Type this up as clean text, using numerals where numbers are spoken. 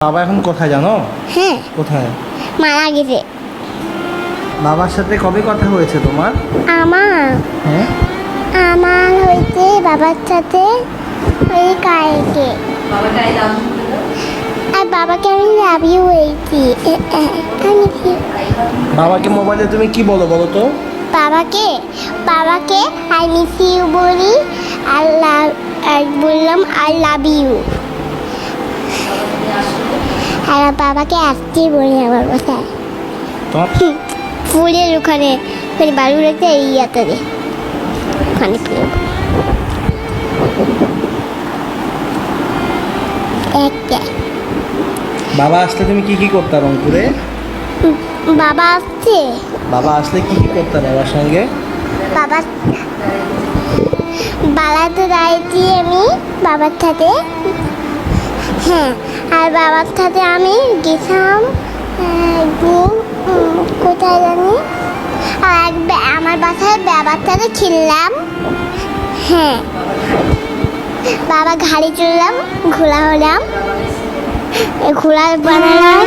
বাবা এখন কোথায় জানো? হ্যাঁ, কোথায়? মারা গেছে। বাবার সাথে কবে কথা হয়েছে তোমার? আমার হ্যাঁ, আমার হইতে বাবার সাথে ওই কালকে আর বাবাকে আমি লাভ ইউ হয়েছি। আমি কি বাবাকে মোবাইলে তুমি কি বলো বলো তো? বাবাকে বাবাকে আই মিস ইউ বলি, আর বললাম আই লাভ ইউ। আর বাবাকে আসতে বলি আমার বাসায় তোমার ফুলের ওখানে বালু রেখে এই ইয়াতে ওখানে একটা বাবা আসলে তুমি কি কি করতে রংপুরে? বাবা আসছে। বাবা আসলে কি কি করতে বাবার সঙ্গে? বাবা বালাতে দাঁড়িয়েছি আমি বাবার সাথে। হ্যাঁ, আর বাবার সাথে আমি গেছিলাম কোথায় জানি, আর আমার বাসায় বাবার সাথে খেললাম। হ্যাঁ, বাবা গাড়ি চললাম, ঘোলা হলাম, ঘোলা বানালাম।